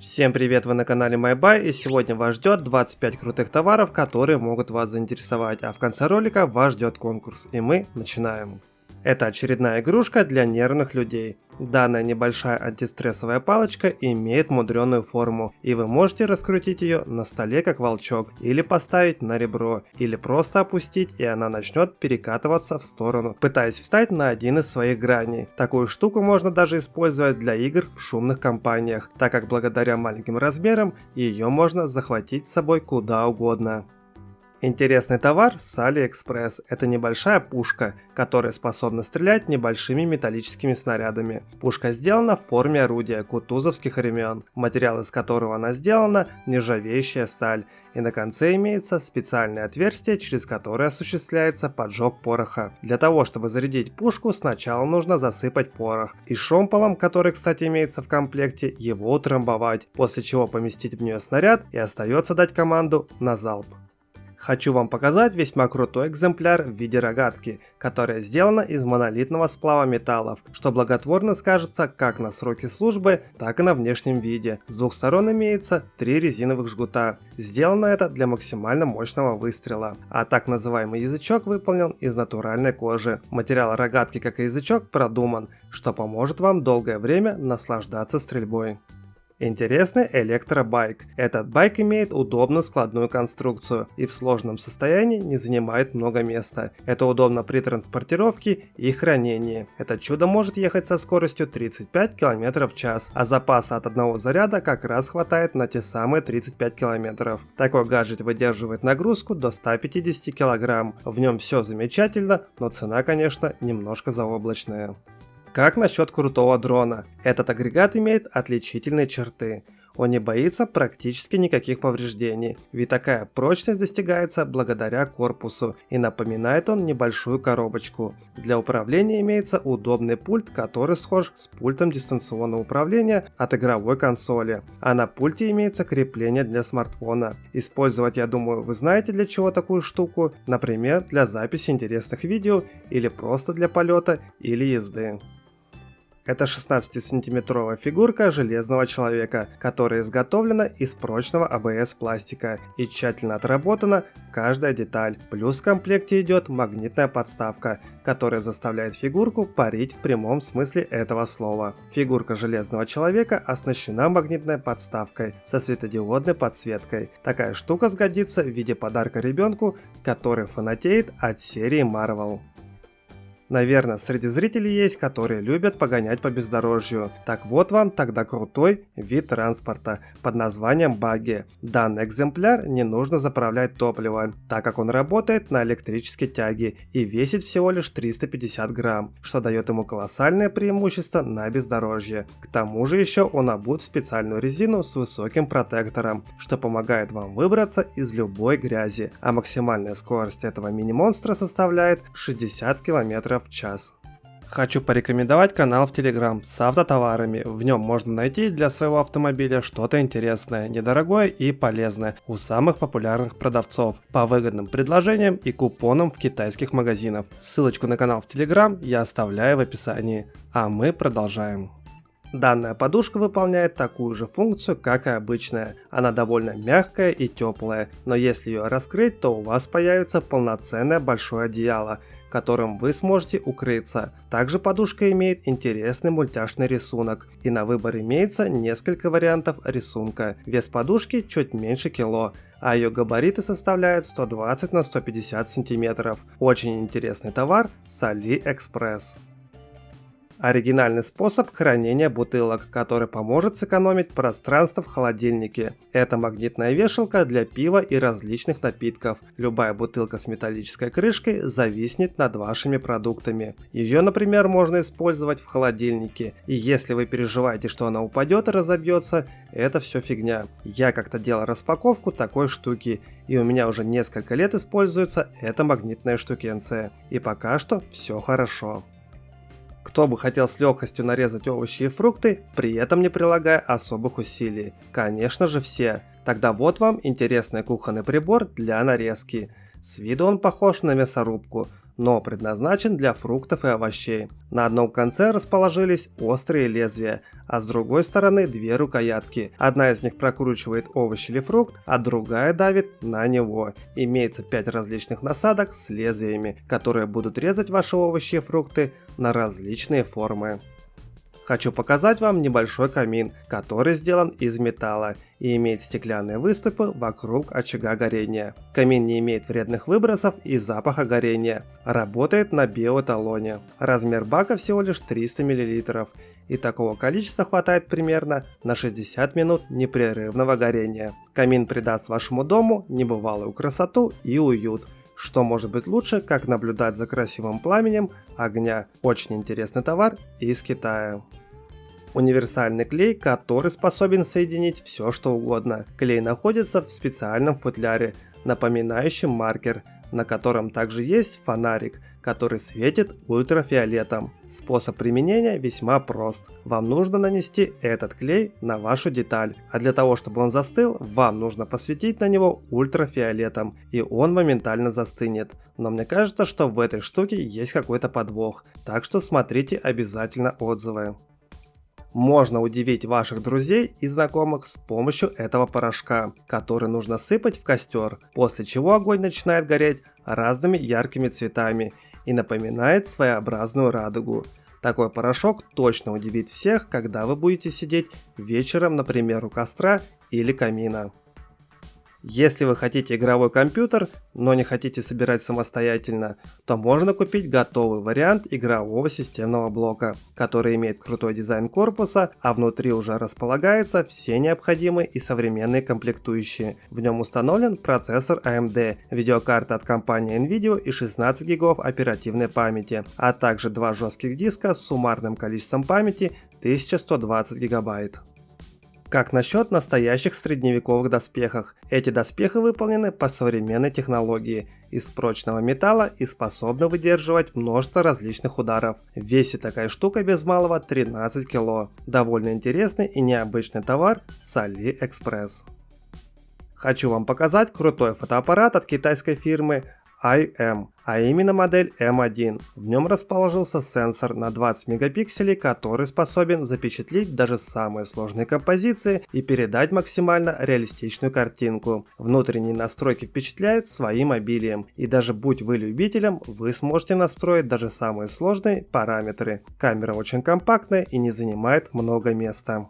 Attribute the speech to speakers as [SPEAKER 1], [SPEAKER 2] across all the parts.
[SPEAKER 1] Всем привет, вы на канале MyBuy, и сегодня вас ждет 25 крутых товаров, которые могут вас заинтересовать, а в конце ролика вас ждет конкурс, и мы начинаем. Это очередная игрушка для нервных людей. Данная небольшая антистрессовая палочка имеет мудреную форму, и вы можете раскрутить ее на столе как волчок, или поставить на ребро, или просто опустить, и она начнет перекатываться в сторону, пытаясь встать на один из своих граней. Такую штуку можно даже использовать для игр в шумных компаниях, так как благодаря маленьким размерам ее можно захватить с собой куда угодно. Интересный товар с AliExpress. Это небольшая пушка, которая способна стрелять небольшими металлическими снарядами. Пушка сделана в форме орудия кутузовских времен, материал из которого она сделана – нержавеющая сталь, и на конце имеется специальное отверстие, через которое осуществляется поджог пороха. Для того, чтобы зарядить пушку, сначала нужно засыпать порох, и шомполом, который, кстати, имеется в комплекте, его утрамбовать, после чего поместить в нее снаряд, и остается дать команду на залп. Хочу вам показать весьма крутой экземпляр в виде рогатки, которая сделана из монолитного сплава металлов, что благотворно скажется как на сроке службы, так и на внешнем виде. С двух сторон имеется 3 резиновых жгута. Сделано это для максимально мощного выстрела. А так называемый язычок выполнен из натуральной кожи. Материал рогатки, как и язычок, продуман, что поможет вам долгое время наслаждаться стрельбой. Интересный электробайк. Этот байк имеет удобную складную конструкцию и в сложном состоянии не занимает много места. Это удобно при транспортировке и хранении. Это чудо может ехать со скоростью 35 км в час, а запаса от одного заряда как раз хватает на те самые 35 км. Такой гаджет выдерживает нагрузку до 150 кг. В нем все замечательно, но цена, конечно, немножко заоблачная. Как насчет крутого дрона? Этот агрегат имеет отличительные черты. Он не боится практически никаких повреждений, ведь такая прочность достигается благодаря корпусу, и напоминает он небольшую коробочку. Для управления имеется удобный пульт, который схож с пультом дистанционного управления от игровой консоли, а на пульте имеется крепление для смартфона. Использовать, я думаю, вы знаете для чего такую штуку, например, для записи интересных видео или просто для полета или езды. Это 16-сантиметровая фигурка железного человека, которая изготовлена из прочного АБС пластика и тщательно отработана каждая деталь. Плюс в комплекте идет магнитная подставка, которая заставляет фигурку парить в прямом смысле этого слова. Фигурка железного человека оснащена магнитной подставкой со светодиодной подсветкой. Такая штука сгодится в виде подарка ребенку, который фанатеет от серии Marvel. Наверное, среди зрителей есть, которые любят погонять по бездорожью. Так вот вам тогда крутой вид транспорта под названием багги. Данный экземпляр не нужно заправлять топливом, так как он работает на электрической тяге и весит всего лишь 350 грамм, что дает ему колоссальное преимущество на бездорожье. К тому же еще он обут в специальную резину с высоким протектором, что помогает вам выбраться из любой грязи, а максимальная скорость этого мини-монстра составляет 60 км в час. Хочу порекомендовать канал в Telegram с автотоварами. В нем можно найти для своего автомобиля что-то интересное, недорогое и полезное у самых популярных продавцов по выгодным предложениям и купонам в китайских магазинах. Ссылочку на канал в Telegram я оставляю в описании. А мы продолжаем. Данная подушка выполняет такую же функцию, как и обычная. Она довольно мягкая и теплая, но если ее раскрыть, то у вас появится полноценное большое одеяло, которым вы сможете укрыться. Также подушка имеет интересный мультяшный рисунок, и на выбор имеется несколько вариантов рисунка. Вес подушки чуть меньше кило, а ее габариты составляют 120 на 150 сантиметров. Очень интересный товар с AliExpress. Оригинальный способ хранения бутылок, который поможет сэкономить пространство в холодильнике. Это магнитная вешалка для пива и различных напитков. Любая бутылка с металлической крышкой зависнет над вашими продуктами. Ее, например, можно использовать в холодильнике. И если вы переживаете, что она упадет и разобьется, это все фигня. Я как-то делал распаковку такой штуки, и у меня уже несколько лет используется эта магнитная штукенция. И пока что все хорошо. Кто бы хотел с легкостью нарезать овощи и фрукты, при этом не прилагая особых усилий? Конечно же все. Тогда вот вам интересный кухонный прибор для нарезки. С виду он похож на мясорубку, но предназначен для фруктов и овощей. На одном конце расположились острые лезвия, а с другой стороны две рукоятки. Одна из них прокручивает овощ или фрукт, а другая давит на него. Имеется 5 различных насадок с лезвиями, которые будут резать ваши овощи и фрукты на различные формы. Хочу показать вам небольшой камин, который сделан из металла и имеет стеклянные выступы вокруг очага горения. Камин не имеет вредных выбросов и запаха горения. Работает на биоэталоне. Размер бака всего лишь 300 мл. И такого количества хватает примерно на 60 минут непрерывного горения. Камин придаст вашему дому небывалую красоту и уют. Что может быть лучше, как наблюдать за красивым пламенем огня? Очень интересный товар из Китая. Универсальный клей, который способен соединить все что угодно. Клей находится в специальном футляре, напоминающем маркер, на котором также есть фонарик, который светит ультрафиолетом. Способ применения весьма прост. Вам нужно нанести этот клей на вашу деталь, а для того, чтобы он застыл, вам нужно посветить на него ультрафиолетом, и он моментально застынет. Но мне кажется, что в этой штуке есть какой-то подвох, так что смотрите обязательно отзывы. Можно удивить ваших друзей и знакомых с помощью этого порошка, который нужно сыпать в костер, после чего огонь начинает гореть разными яркими цветами и напоминает своеобразную радугу. Такой порошок точно удивит всех, когда вы будете сидеть вечером, например, у костра или камина. Если вы хотите игровой компьютер, но не хотите собирать самостоятельно, то можно купить готовый вариант игрового системного блока, который имеет крутой дизайн корпуса, а внутри уже располагаются все необходимые и современные комплектующие. В нем установлен процессор AMD, видеокарта от компании Nvidia и 16 гигов оперативной памяти, а также два жестких диска с суммарным количеством памяти 1120 гигабайт. Как насчет настоящих средневековых доспехов? Эти доспехи выполнены по современной технологии, из прочного металла и способны выдерживать множество различных ударов. Весит такая штука без малого 13 кг. Довольно интересный и необычный товар с AliExpress. Хочу вам показать крутой фотоаппарат от китайской фирмы IM, а именно модель M1. В нем расположился сенсор на 20 мегапикселей, который способен запечатлеть даже самые сложные композиции и передать максимально реалистичную картинку. Внутренние настройки впечатляют своим обилием, и даже будь вы любителем, вы сможете настроить даже самые сложные параметры. Камера очень компактная и не занимает много места.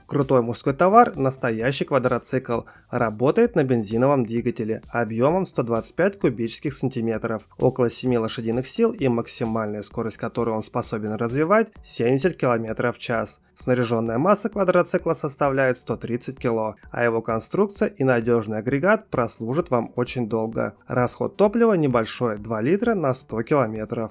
[SPEAKER 1] Крутой мужской товар, настоящий квадроцикл, работает на бензиновом двигателе объемом 125 кубических сантиметров, около 7 лошадиных сил и максимальная скорость, которую он способен развивать, 70 км в час. Снаряженная масса квадроцикла составляет 130 кг, а его конструкция и надежный агрегат прослужат вам очень долго. Расход топлива небольшой, 2 литра на 100 км.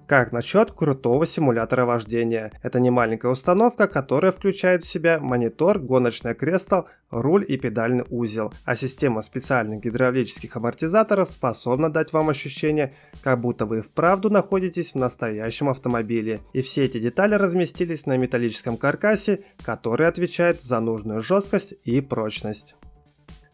[SPEAKER 1] Как насчет крутого симулятора вождения? Это не маленькая установка, которая включает в себя монитор, гоночное кресло, руль и педальный узел, а система специальных гидравлических амортизаторов способна дать вам ощущение, как будто вы вправду находитесь в настоящем автомобиле. И все эти детали разместились на металлическом каркасе, который отвечает за нужную жесткость и прочность.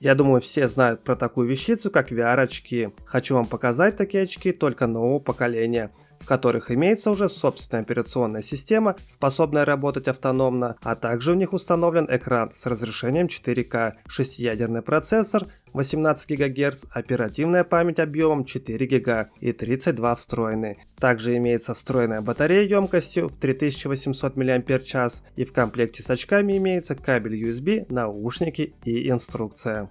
[SPEAKER 1] Я думаю, все знают про такую вещицу, как VR-очки. Хочу вам показать такие очки только нового поколения, в которых имеется уже собственная операционная система, способная работать автономно, а также в них установлен экран с разрешением 4К, 6-ядерный процессор, 18 ГГц, оперативная память объемом 4 ГБ и 32 встроенные. Также имеется встроенная батарея емкостью в 3800 мАч, и в комплекте с очками имеется кабель USB, наушники и инструкция.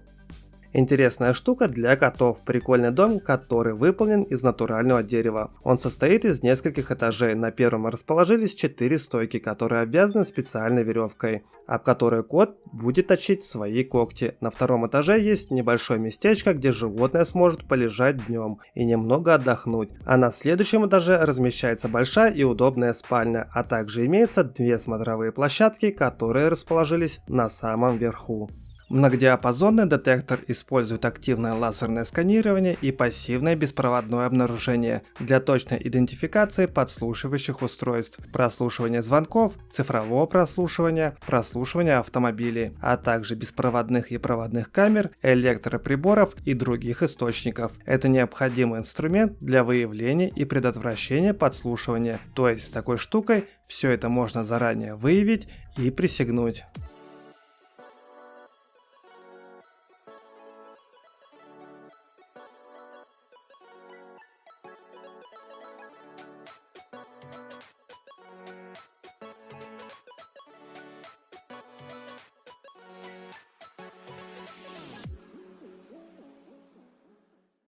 [SPEAKER 1] Интересная штука для котов. Прикольный дом, который выполнен из натурального дерева. Он состоит из нескольких этажей. На первом расположились 4 стойки, которые обвязаны специальной веревкой, об которой кот будет точить свои когти. На втором этаже есть небольшое местечко, где животное сможет полежать днем и немного отдохнуть. А на следующем этаже размещается большая и удобная спальня, а также имеется 2 смотровые площадки, которые расположились на самом верху. Многодиапазонный детектор использует активное лазерное сканирование и пассивное беспроводное обнаружение для точной идентификации подслушивающих устройств, прослушивания звонков, цифрового прослушивания, прослушивания автомобилей, а также беспроводных и проводных камер, электроприборов и других источников. Это необходимый инструмент для выявления и предотвращения подслушивания, то есть с такой штукой все это можно заранее выявить и пресекнуть.